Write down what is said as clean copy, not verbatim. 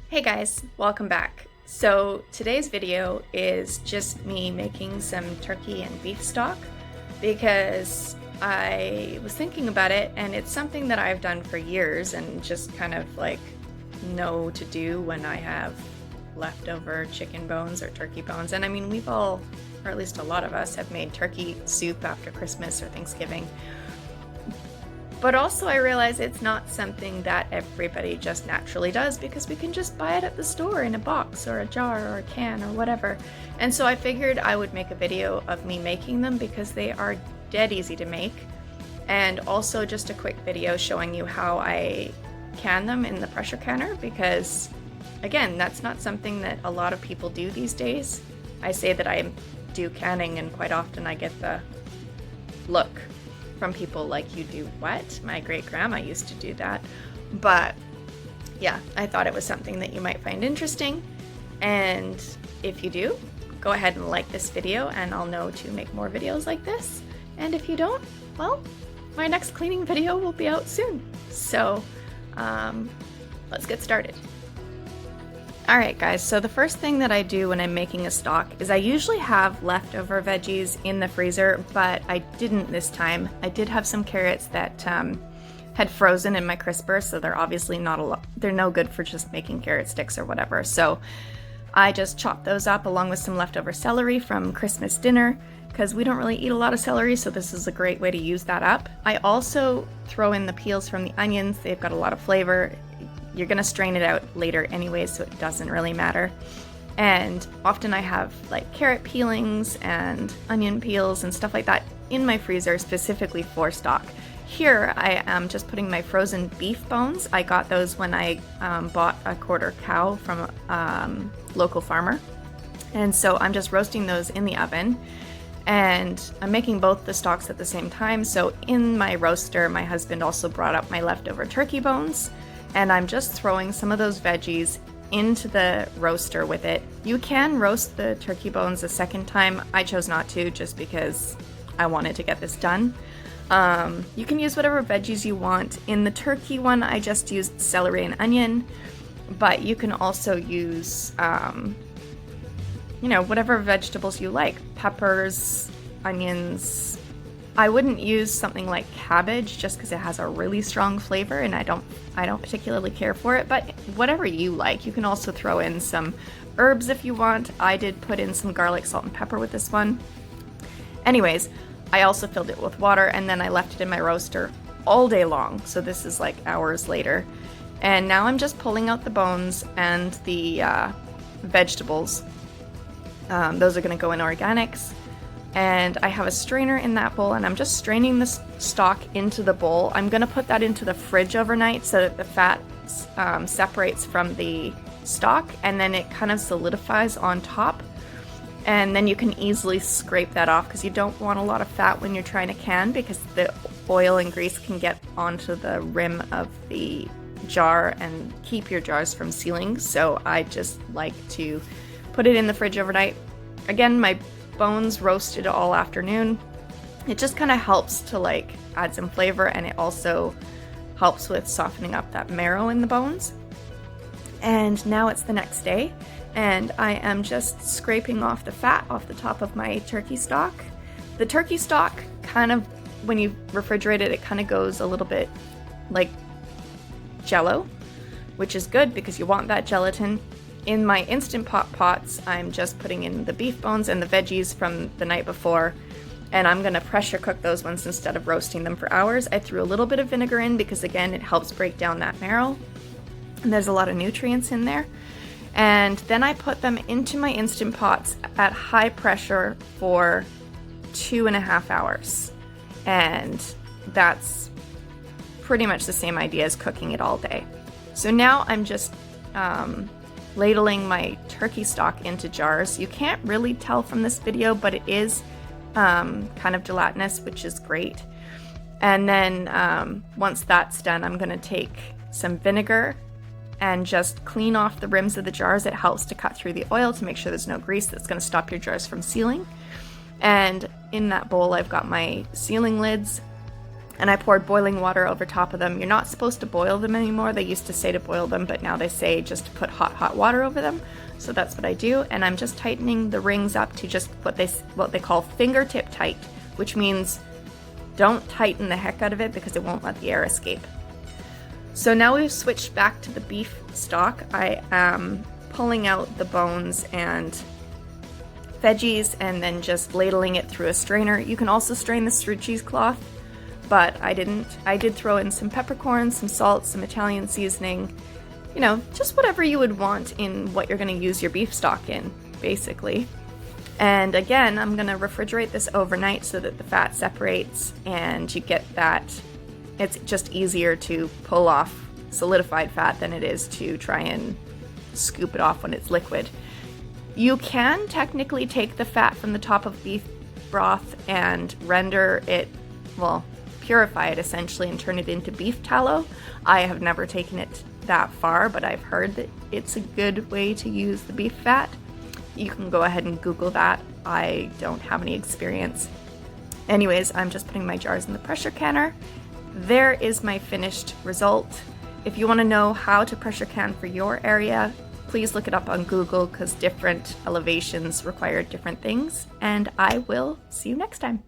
Hey guys, welcome back. So today's video is just me making some turkey and beef stock because I was thinking about it and it's something that I've done for years and just kind of like know to do when I have leftover chicken bones or turkey bones. And I mean, we've all, or at least a lot of us, have made turkey soup after Christmas or Thanksgiving. But also I realize it's not something that everybody just naturally does because we can just buy it at the store in a box or a jar or a can or whatever. And so I figured I would make a video of me making them because they are dead easy to make. And also just a quick video showing you how I can them in the pressure canner because, again, that's not something that a lot of people do these days. I say that I do canning and quite often I get the look from people like, you do what? My great grandma used to do that. But yeah, I thought it was something that you might find interesting. And if you do, go ahead and like this video and I'll know to make more videos like this. And if you don't, well, my next cleaning video will be out soon. So let's get started. Alright guys, so the first thing that I do when I'm making a stock is I usually have leftover veggies in the freezer, but I didn't this time. I did have some carrots that had frozen in my crisper, so they're obviously they're no good for just making carrot sticks or whatever. So I just chopped those up along with some leftover celery from Christmas dinner, because we don't really eat a lot of celery, so this is a great way to use that up. I also throw in the peels from the onions. They've got a lot of flavor. You're gonna strain it out later anyways, so it doesn't really matter. And often I have like carrot peelings and onion peels and stuff like that in my freezer specifically for stock. Here I am just putting my frozen beef bones. I got those when I bought a quarter cow from a local farmer. And so I'm just roasting those in the oven. And I'm making both the stocks at the same time. So in my roaster, my husband also brought up my leftover turkey bones. And I'm just throwing some of those veggies into the roaster with it. You can roast the turkey bones a second time. I chose not to just because I wanted to get this done. You can use whatever veggies you want. In the turkey one, I just used celery and onion, but you can also use, whatever vegetables you like. Peppers, onions. I wouldn't use something like cabbage just because it has a really strong flavor and I don't particularly care for it, but whatever you like. You can also throw in some herbs if you want. I did put in some garlic, salt, and pepper with this one. Anyways, I also filled it with water and then I left it in my roaster all day long. So this is like hours later. And now I'm just pulling out the bones and the vegetables. Those are gonna go in organics. And I have a strainer in that bowl and I'm just straining the stock into the bowl. I'm going to put that into the fridge overnight so that the fat separates from the stock and then it kind of solidifies on top. And then you can easily scrape that off because you don't want a lot of fat when you're trying to can because the oil and grease can get onto the rim of the jar and keep your jars from sealing. So I just like to put it in the fridge overnight. Again, my bones roasted all afternoon. It just kind of helps to like add some flavor and it also helps with softening up that marrow in the bones. And now it's the next day and I am just scraping off the fat off the top of my turkey stock. The turkey stock kind of, when you refrigerate it, it kind of goes a little bit like jello, which is good because you want that gelatin. In my Instant Pot pots, I'm just putting in the beef bones and the veggies from the night before, and I'm gonna pressure cook those ones instead of roasting them for hours. I threw a little bit of vinegar in because again, it helps break down that marrow, and there's a lot of nutrients in there. And then I put them into my Instant Pots at high pressure for 2.5 hours. And that's pretty much the same idea as cooking it all day. So now I'm just ladling my turkey stock into jars. You can't really tell from this video, but it is kind of gelatinous, which is great. And then once that's done, I'm gonna take some vinegar and just clean off the rims of the jars. It helps to cut through the oil to make sure there's no grease that's gonna stop your jars from sealing. And in that bowl, I've got my sealing lids. and I poured boiling water over top of them. You're not supposed to boil them anymore. They used to say to boil them, but now they say just to put hot water over them. So that's what I do, and I'm just tightening the rings up to just what they call fingertip tight, which means don't tighten the heck out of it because it won't let the air escape. So now we've switched back to the beef stock. I am pulling out the bones and veggies and then just ladling it through a strainer. You can also strain this through cheesecloth, but I didn't. I did throw in some peppercorns, some salt, some Italian seasoning, you know, just whatever you would want in what you're going to use your beef stock in, basically. And again, I'm going to refrigerate this overnight so that the fat separates and you get that. It's just easier to pull off solidified fat than it is to try and scoop it off when it's liquid. You can technically take the fat from the top of beef broth and render it, well, purify it essentially and turn it into beef tallow. I have never taken it that far, but I've heard that it's a good way to use the beef fat. You can go ahead and Google that. I don't have any experience. Anyways, I'm just putting my jars in the pressure canner. There is my finished result. If you want to know how to pressure can for your area, please look it up on Google because different elevations require different things. And I will see you next time.